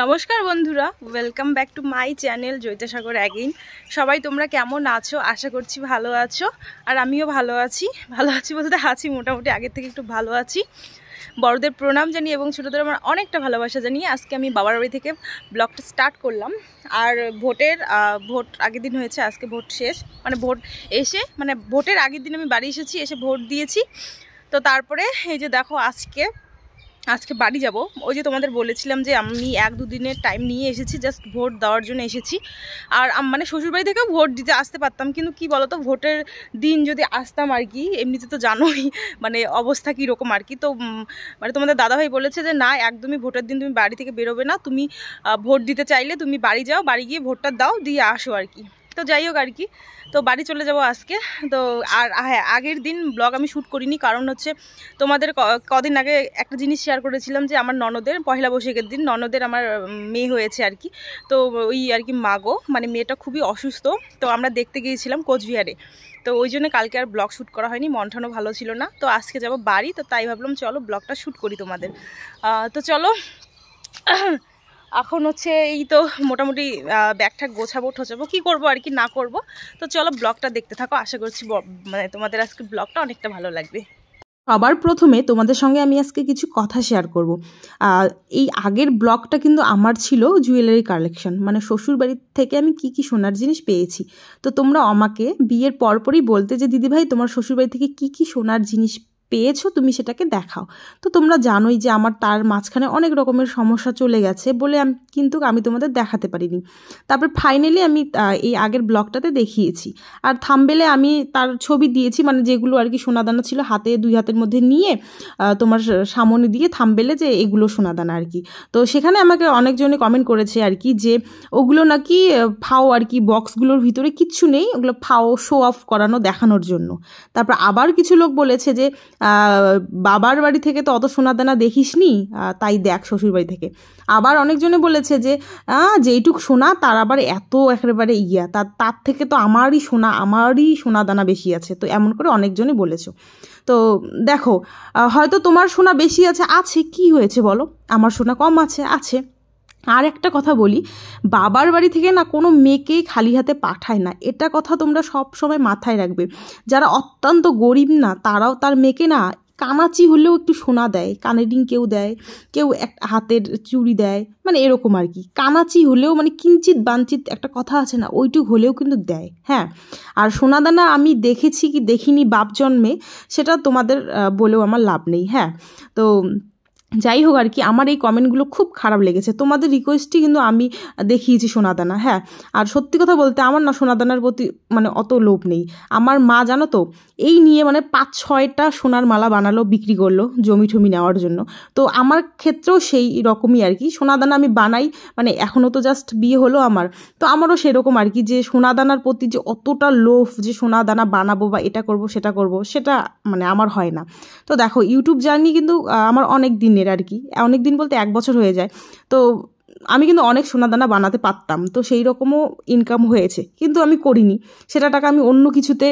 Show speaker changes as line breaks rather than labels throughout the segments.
নমস্কার বন্ধুরা, welcome back to my channel জৈতাসাগর again. সবাই তোমরা কেমন আছো? আশা করছি ভালো আছো, আর আমিও ভালো আছি। বলতে আছি মোটামুটি, আগের থেকে একটু ভালো আছি। বড়দের প্রণাম জানি এবং ছোটোদের আমার অনেকটা ভালোবাসা জানিয়ে আজকে আমি বাবার বাড়ি থেকে ব্লগটা স্টার্ট করলাম। আর ভোট আগের দিন হয়েছে, আজকে ভোট শেষ, ভোটের আগের দিন আমি বাড়ি এসেছি, এসে ভোট দিয়েছি। তো তারপরে এই যে দেখো আজকে বাড়ি যাব। ওই যে তোমাদের বলেছিলাম যে আমি 1-2 দিনের টাইম নিয়ে এসেছি, জাস্ট ভোট দেওয়ার জন্য এসেছি। আর শ্বশুরবাড়ি থেকেও ভোট দিতে আসতে পারতাম, কিন্তু কি বলো তো, ভোটের দিন যদি আসতাম আর কি, এমনিতে তো জানোই অবস্থা কীরকম আর কি। তো তোমাদের দাদাভাই বলেছে যে না, একদমই ভোটের দিন তুমি বাড়ি থেকে বেরোবে না, তুমি ভোট দিতে চাইলে তুমি বাড়ি যাও, বাড়ি গিয়ে ভোটটা দাও, দিয়ে আসো আর কি। তো যাই হোক আর কি, তো বাড়ি চলে যাব আজকে। তো আর হ্যাঁ, আগের দিন ব্লগ আমি শ্যুট করিনি, কারণ হচ্ছে তোমাদের কদিন আগে একটা জিনিস শেয়ার করেছিলাম যে আমার ননদের পয়লা বৈশাখের দিন ননদের আমার মেয়ে হয়েছে আর কি। তো ওই আর কি মাগো মেয়েটা খুবই অসুস্থ, তো আমরা দেখতে গিয়েছিলাম কোচবিহারে। তো ওই জন্য কালকে আর ব্লগ শ্যুট করা হয়নি, মন টনও ভালো ছিল না। তো আজকে যাব বাড়ি, তো তাই ভাবলাম চলো ব্লগটা শ্যুট করি তোমাদের। তো চলো, এখন হচ্ছে এই তো মোটামুটি ব্যাগটা গোছাবো ঠোচাবো, কী করবো আর কি না করব। তো চলো ব্লগটা দেখতে থাকো, আশা করছি তোমাদের আজকে ব্লগটা অনেকটা ভালো লাগবে।
সবার প্রথমে তোমাদের সঙ্গে আমি আজকে কিছু কথা শেয়ার করব। এই আগের ব্লগটা কিন্তু আমার ছিল জুয়েলারি কালেকশন, শ্বশুরবাড়ির থেকে আমি কি কি সোনার জিনিস পেয়েছি। তো তোমরা আমাকে বিয়ের পরপরই বলতে যে দিদিভাই তোমার শ্বশুরবাড়ি থেকে কি কি সোনার জিনিস পেয়েছো, তুমি সেটাকে দেখাও। তো তোমরা জানোই যে আমার তার মাঝখানে অনেক রকমের সমস্যা চলে গেছে বলে আমি তোমাদের দেখাতে পারিনি। তারপর ফাইনালি আমি এই আগের ব্লগটাতে দেখিয়েছি, আর থাম্বনেলে আমি তার ছবি দিয়েছি, যেগুলো আর কি সোনাদানা ছিল দুই হাতের মধ্যে নিয়ে তোমার সামনে দিয়ে থাম্বনেলে যে এগুলো সোনাদানা আর কি। তো সেখানে আমাকে অনেকজনে কমেন্ট করেছে আর কি যে ওগুলো নাকি ফাও আর কি, বক্সগুলোর ভিতরে কিচ্ছু নেই, ওগুলো ফাও, শো অফ করানো, দেখানোর জন্য। তারপর আবার কিছু লোক বলেছে যে বাবার বাড়ি থেকে তো অত সোনাদানা দেখিসনি, তাই দেখ শ্বশুরবাড়ি থেকে। আবার অনেকজনে বলেছে যে যেইটুক সোনা তার আবার এত একেবারে তার থেকে তো আমারই সোনাদানা বেশি আছে। তো এমন করে অনেকজনে বলেছো। তো দেখো, হয়তো তোমার সোনা বেশি আছে কি হয়েছে বলো, আমার সোনা কম আছে। আর একটা কথা বলি, বাবার বাড়ি থেকে না কোনো মেয়েকেই খালি হাতে পাঠায় না, এটা কথা তোমরা সব সময় মাথায় রাখবে। যারা অত্যন্ত গরিব না, তারাও তার মেয়েকে না কানাচি হলেও একটু সোনা দেয়, কানের রিং কেউ দেয়, কেউ হাতের চুড়ি দেয়, এরকম আর কি। কানাচি হলেও কিঞ্চিত বাঞ্চিত একটা কথা আছে না, ওইটুক হলেও কিন্তু দেয়। হ্যাঁ, আর সোনাদানা আমি দেখেছি কি দেখিনি বাপ জন্মে, সেটা তোমাদের বলেও আমার লাভ নেই। হ্যাঁ, তো যাই হোক আর কি, আমার এই কমেন্টগুলো খুব খারাপ লেগেছে। তোমাদের রিকোয়েস্টই কিন্তু আমি দেখিয়েছি সোনাদানা। হ্যাঁ, আর সত্যি কথা বলতে আমার না সোনাদানার প্রতি অত লোভ নেই। আমার মা জানো তো, এই নিয়ে 5-6টা সোনার মালা বানালো, বিক্রি করলো জমি টমি নেওয়ার জন্য। তো আমার ক্ষেত্রেও সেই রকমই আর কি, সোনাদানা আমি বানাই, এখনও তো জাস্ট বিয়ে হলো আমার, তো আমারও সেরকম আর কি, যে সোনাদানার প্রতি যে অতটা লোভ, যে সোনাদানা বানাবো বা এটা করব সেটা করব, সেটা আমার হয় না। তো দেখো, ইউটিউব জার্নি কিন্তু আমার অনেক দিনের আর কি, অনেক দিন বলতে 1 বছর হয়ে যায়। তো আমি কিন্তু অনেক সোনাদানা বানাতে পারতাম, তো সেই রকমও ইনকাম হয়েছে, কিন্তু আমি করিনি। সেটা টাকা আমি অন্য কিছুতে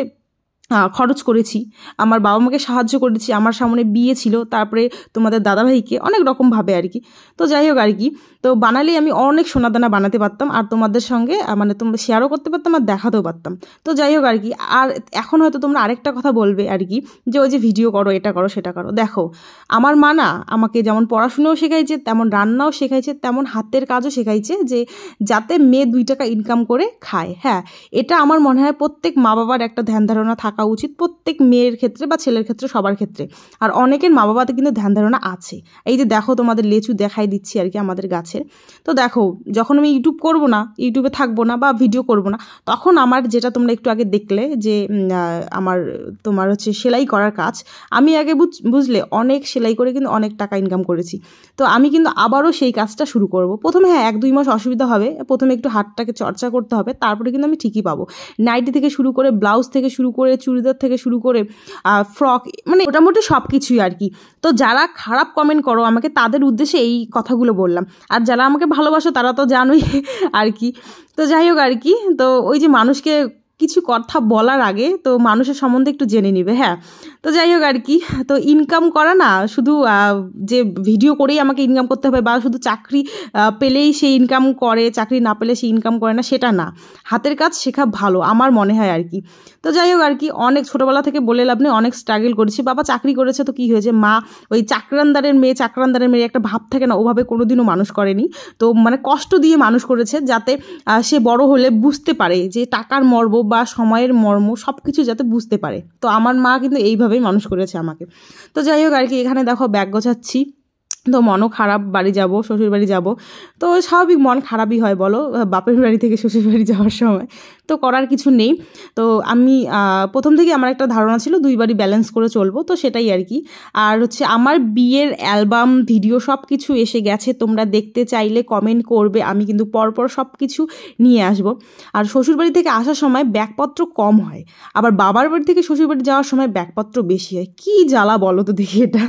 খরচ করেছি, আমার বাবা মাকে সাহায্য করেছি, আমার সামনে বিয়ে ছিল, তারপরে তোমাদের দাদাভাইকে অনেক রকমভাবে আর কি। তো যাই হোক আর কি, তো বানালেই আমি অনেক সোনাদানা বানাতে পারতাম, আর তোমাদের সঙ্গে তোমরা শেয়ারও করতে পারতাম আর দেখাতেও পারতাম। তো যাই হোক আর কি, আর এখন হয়তো তোমরা আরেকটা কথা বলবে আর কি, যে ওই যে ভিডিও করো, এটা করো, সেটা করো। দেখো, আমার মা না আমাকে যেমন পড়াশুনোও শেখাইছে, তেমন রান্নাও শেখাইছে, তেমন হাতের কাজও শেখাইছে, যে যাতে মেয়ে 2 টাকা ইনকাম করে খায়। হ্যাঁ, এটা আমার মনে হয় প্রত্যেক মা বাবার একটা ধ্যান ধারণা থাকা উচিত, প্রত্যেক মেয়ের ক্ষেত্রে বা ছেলের ক্ষেত্রে, সবার ক্ষেত্রে। আর অনেকের মা বাবাতে কিন্তু ধ্যান ধারণা আছে। এই যে দেখো, তোমাদের লেচু দেখাই দিচ্ছি আর কি আমাদের গাছের। তো দেখো, যখন আমি ইউটিউব করব না, ইউটিউবে থাকবো না বা ভিডিও করব না, তখন আমার যেটা তোমরা একটু আগে দেখলে যে তোমার হচ্ছে সেলাই করার কাজ, আমি আগে বুঝলে অনেক সেলাই করে কিন্তু অনেক টাকা ইনকাম করেছি। তো আমি কিন্তু আবারও সেই কাজটা শুরু করব। প্রথমে হ্যাঁ 1-2 মাস অসুবিধা হবে, প্রথমে একটু হাতটাকে চর্চা করতে হবে, তারপরে কিন্তু আমি ঠিকই পাবো। নাইটি থেকে শুরু করে, ব্লাউজ থেকে শুরু করে, চুড়িদার থেকে শুরু করে, ফ্রক, মোটামুটি সব কিছুই আর কি। তো যারা খারাপ কমেন্ট করো আমাকে, তাদের উদ্দেশ্যে এই কথাগুলো বললাম। আর যারা আমাকে ভালোবাসো তারা তো জানোই আর কি। তো যাই হোক আর কি, তো ওই যে মানুষকে কিছু কথা বলার আগে তো মানুষের সম্বন্ধে একটু জেনে নিবে। হ্যাঁ, তো যাই হোক আর কি, তো ইনকাম করা না শুধু যে ভিডিও করেই আমাকে ইনকাম করতে হবে বা শুধু চাকরি পেলেই সে ইনকাম করে, চাকরি না পেলে সে ইনকাম করে না, সেটা না। হাতের কাজ শেখা ভালো আমার মনে হয় আর কি। তো যাই হোক আর কি, অনেক ছোটোবেলা থেকে বলে লাভ নেই, অনেক স্ট্রাগল করেছি। বাবা চাকরি করেছে তো কী হয়েছে, মা ওই চাকরানদারের মেয়ে একটা ভাব থাকে না, ওভাবে কোনোদিনও মানুষ করেনি। তো মানে কষ্ট দিয়ে মানুষ করেছে যাতে সে বড় হলে বুঝতে পারে যে টাকার মর্ম বা সময়ের মর্ম সব কিছু যাতে বুঝতে পারে। তো আমার মা কিন্তু এইভাবেই মানুষ করেছে আমাকে। তো যাই হোক আর কি, এখানে দেখো ব্যাগ গোছাচ্ছি, তো মনও খারাপ, বাড়ি যাব, শ্বশুর বাড়ি যাব। তো স্বাভাবিক মন খারাপই হয় বলো, বাপের বাড়ি থেকে শ্বশুর বাড়ি যাওয়ার সময়, তো করার কিছু নেই। তো আমি প্রথম থেকে আমার একটা ধারণা ছিল 2 বাড়ি ব্যালেন্স করে চলবো, তো সেটাই আর কি। আর হচ্ছে আমার বিয়ের অ্যালবাম ভিডিও সব কিছু এসে গেছে, তোমরা দেখতে চাইলে কমেন্ট করবে, আমি কিন্তু পরপর সব কিছু নিয়ে আসবো। আর শ্বশুর বাড়ি থেকে আসার সময় ব্যাগপত্র কম হয়, আবার বাবার বাড়ি থেকে শ্বশুর বাড়ি যাওয়ার সময় ব্যাগপত্র বেশি হয়। কি জ্বালা বলো তো দেখি এটা।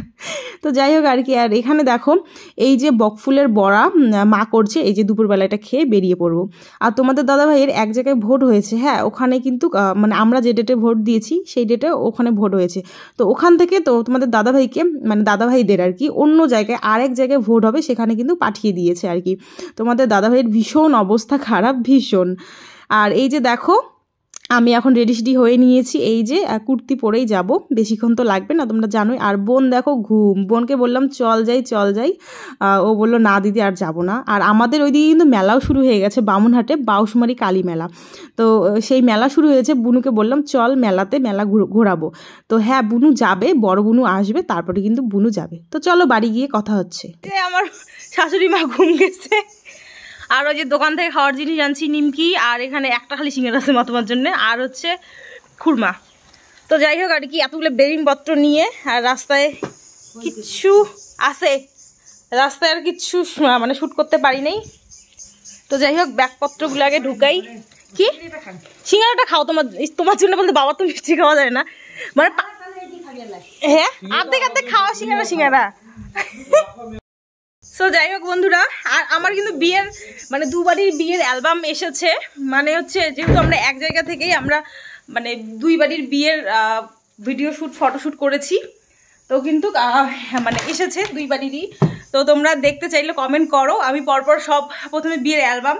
তো যাই হোক আর কি, আর এখানে দেখো এই যে বকফুলের বড়া মা করছে, এই যে দুপুরবেলা এটা খেয়ে বেরিয়ে পড়বো। আর তোমাদের দাদাভাইয়ের এক জায়গায় ভোট হয়েছে, হ্যাঁ ওখানে কিন্তু মানে আমরা যে ডেটে ভোট দিয়েছি সেই ডেটে ওখানে ভোট হয়েছে। তো ওখান থেকে তো তোমাদের দাদাভাইকে মানে দাদাভাইদের আর কি অন্য জায়গায় আরেক জায়গায় ভোট হবে, সেখানে কিন্তু পাঠিয়ে দিয়েছে আর কি। তোমাদের দাদাভাইয়ের ভীষণ অবস্থা খারাপ, ভীষণ। আর এই যে দেখো আমি এখন রেডি হয়ে নিয়েছি, এই যে কুর্তি পরেই যাব, বেশিক্ষণ তো লাগবে না তোমরা জানোই। আর বোন দেখো ঘুম, বোনকে বললাম চল যাই, ও বললো না দিদি আর যাব না। আর আমাদের ওইদিকে কিন্তু মেলাও শুরু হয়ে গেছে, বামুনহাটে বাউসমারি কালী মেলা। তো সেই মেলা শুরু হয়েছে, বুনুকে বললাম চল মেলা ঘোরাবো। তো হ্যাঁ বুনু যাবে, বড় বুনু আসবে, তারপরে কিন্তু বুনু যাবে। তো চলো বাড়ি গিয়ে কথা হচ্ছে।
আমার শাশুড়ি মা ঘুম গেছে, আর ওই যে দোকান থেকে খাওয়ার জিনিস আনছি, নিমকি, আর এখানে একটা খালি সিঙ্গার আছে মা তোমার জন্য, আর হচ্ছে খুরমা। তো যাই হোক আর কি, এতগুলো বেরিংপত্র নিয়ে, আর রাস্তায় কিচ্ছু আছে, রাস্তায় আর কিচ্ছু মানে শ্যুট করতে পারি নাই। তো যাই হোক ব্যাগপত্রগুলো আগে ঢুকাই। কি সিঙ্গারাটা খাও, তোমার জন্য বলতে, বাবা তো মিষ্টি খাওয়া যায় না মানে। হ্যাঁ আর্ধেক খাওয়া সিঙ্গারা। সো যাই হোক বন্ধুরা, আর আমার কিন্তু বিয়ের মানে 2 বাড়ির বিয়ের অ্যালবাম এসেছে, মানে হচ্ছে যেহেতু আমরা এক জায়গা থেকেই আমরা মানে 2 বাড়ির বিয়ের ভিডিও শ্যুট ফটোশ্যুট করেছি, তো কিন্তু মানে এসেছে 2 বাড়িরই। তো তোমরা দেখতে চাইলে কমেন্ট করো, আমি পরপর সব প্রথমে বিয়ের অ্যালবাম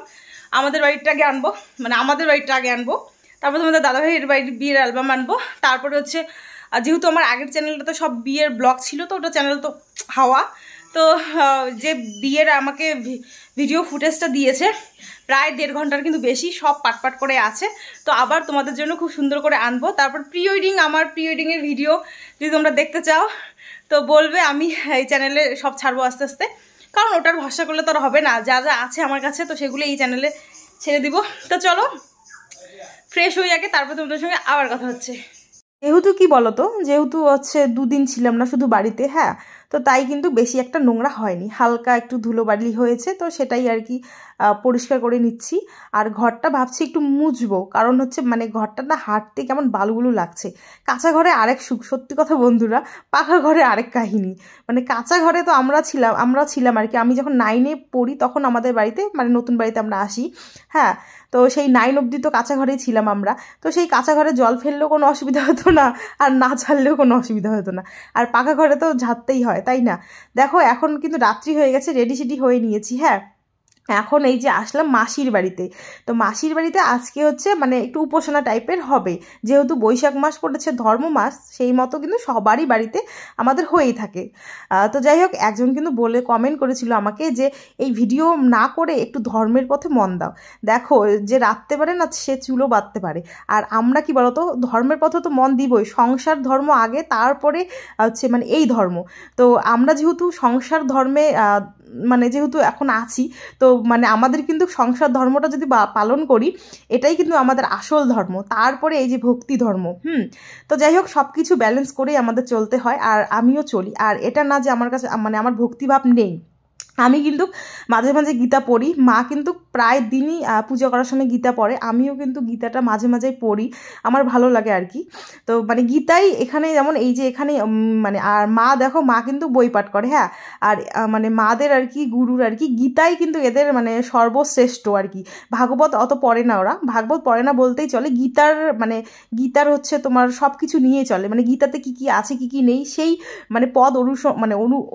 আমাদের বাড়িটা আগে আনবো, মানে আমাদের বাড়িটা আগে আনবো, তারপর তোমাদের দাদাভাইয়ের বাড়ির বিয়ের অ্যালবাম আনবো, তারপরে হচ্ছে যেহেতু আমার আগের চ্যানেলটা তো সব বিয়ের ব্লগ ছিল, তো ওটা চ্যানেল তো হাওয়া, তো যে বিয়ের আমাকে ভিডিও ফুটেজটা দিয়েছে প্রায় 1.5 ঘন্টার কিন্তু বেশি, সব পাট করে আছে। তো আবার তোমাদের জন্য খুব সুন্দর করে আনবো। তারপর প্রি ওয়েডিং, আমার প্রি ওয়েডিংয়ের ভিডিও যদি তোমরা দেখতে চাও তো বলবে, আমি এই চ্যানেলে সব ছাড়বো আস্তে আস্তে, কারণ ওটার ভরসা করলে তো আর হবে না, যা যা আছে আমার কাছে তো সেগুলো এই চ্যানেলে ছেড়ে দিব। তো চলো ফ্রেশ হয়ে আগে, তারপর তোমাদের সঙ্গে আবার কথা হচ্ছে।
যেহেতু কি বলতো, যেহেতু হচ্ছে 2 দিন ছিলাম না শুধু বাড়িতে, হ্যাঁ তো তাই কিন্তু বেশি একটা নোংরা হয়নি, হালকা একটু ধুলোবালি হয়েছে, তো সেটাই আর কি পরিষ্কার করে নিচ্ছি। আর ঘরটা ভাবছি একটু মুছবো, কারণ হচ্ছে মানে ঘরটা না হাঁটতে কেমন বালুগুলো লাগছে। কাঁচা ঘরে আরেক সুখ, সত্যি কথা বন্ধুরা, পাকা ঘরে আরেক কাহিনী। মানে কাঁচা ঘরে তো আমরা ছিলাম আর কি, আমি যখন 9-এ পড়ি তখন আমাদের বাড়িতে মানে নতুন বাড়িতে আমরা আসি, হ্যাঁ তো সেই 9 অবধি তো কাঁচা ঘরেই ছিলাম আমরা। তো সেই কাঁচা ঘরে জল ফেললেও কোনো অসুবিধা হতো না, আর না ঝাড়লেও কোনো অসুবিধা হতো না। আর পাকা ঘরে তো ঝাড়তেই হয়, তাই না? দেখো এখন কিন্তু রাত্রি হয়ে গেছে, রেডি হয়ে নিয়েছি, হ্যাঁ এখন এই যে আসলাম মাসির বাড়িতে। তো মাসির বাড়িতে আজকে হচ্ছে মানে একটু উপাসনা টাইপের হবে, যেহেতু বৈশাখ মাস পড়েছে ধর্ম মাস, সেই মতো কিন্তু সবারই বাড়িতে আমাদের হয়েই থাকে। তো যাই হোক, একজন কিন্তু বলে কমেন্ট করেছিল আমাকে যে এই ভিডিও না করে একটু ধর্মের পথে মন দাও। দেখো যে রাঁধতে পারে না সে চুলো বাঁধতে পারে, আর আমরা কি বলতো ধর্মের পথে তো মন দিবই, সংসার ধর্ম আগে, তারপরে হচ্ছে মানে এই ধর্ম। তো আমরা যেহেতু সংসার ধর্মে মানে যেহেতু এখন আছি, তো মানে আমাদের কিন্তু সংসার ধর্মটা যদি পালন করি, এটাই কিন্তু আমাদের আসল ধর্ম, তারপরে এই যে ভক্তি ধর্ম। তো যাই হোক সব কিছু ব্যালেন্স করেই আমাদের চলতে হয়, আর আমিও চলি। আর এটা না যে আমার কাছে মানে আমার ভক্তিভাব নেই, আমি কিন্তু মাঝে মাঝে গীতা পড়ি, মা কিন্তু প্রায় দিনই পূজা করার সময় গীতা পড়ে, আমিও কিন্তু গীতাটা মাঝে মাঝেই পড়ি, আমার ভালো লাগে আর কি। তো মানে গীতাই এখানে যেমন এই যে এখানে মানে আর মা দেখো মা কিন্তু বই পাঠ করে, হ্যাঁ, আর মানে মাদের আর কি গুরুর আর কি গীতাই কিন্তু এদের মানে সর্বশ্রেষ্ঠ আর কি। ভাগবত অত পড়ে না, ওরা ভাগবত পড়ে না বলতেই চলে, গীতার হচ্ছে তোমার সব কিছু নিয়ে চলে, মানে গীতাতে কি কি আছে কি কি নেই সেই মানে পদ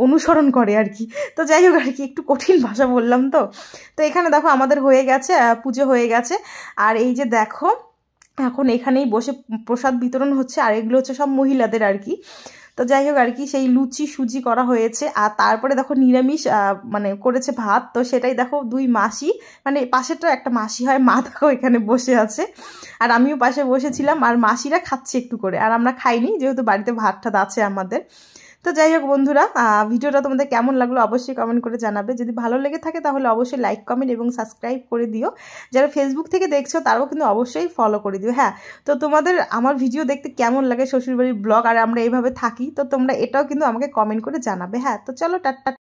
অনুসরণ করে আর কি। তো যাই হোক আর কি, একটু কঠিন ভাষা বললাম। তো এখানে দেখো আমাদের হয়ে গেছে, পুজো হয়ে গেছে। আর এই যে দেখো এখন এখানেই বসে প্রসাদ বিতরণ হচ্ছে, আর এগুলো হচ্ছে সব মহিলাদের আর কি। তো যাই হোক আর কি, সেই লুচি সুজি করা হয়েছে, আর তারপরে দেখো নিরামিষ মানে করেছে ভাত। তো সেটাই দেখো দুই মাসি, মানে পাশেরটা একটা মাসি হয়, মা দেখো এখানে বসে আছে, আর আমিও পাশে বসেছিলাম, আর মাসিরা খাচ্ছে একটু করে, আর আমরা খাইনি যেহেতু বাড়িতে ভাত টাত আছে আমাদের। তো যাই হোক বন্ধুরা, ভিডিওটা তোমাদের কেমন লাগলো অবশ্যই কমেন্ট করে জানাবে। যদি ভালো লেগে থাকে তাহলে অবশ্যই লাইক কমেন্ট এবং সাবস্ক্রাইব করে দিও। যারা ফেসবুক থেকে দেখছো তারাও কিন্তু অবশ্যই ফলো করে দিও। হ্যাঁ, তো তোমাদের আমার ভিডিও দেখতে কেমন লাগে, শ্বশুরবাড়ির ব্লগ, আর আমরা এইভাবে থাকি, তো তোমরা এটাও কিন্তু আমাকে কমেন্ট করে জানাবে। হ্যাঁ, তো চলো টাটা।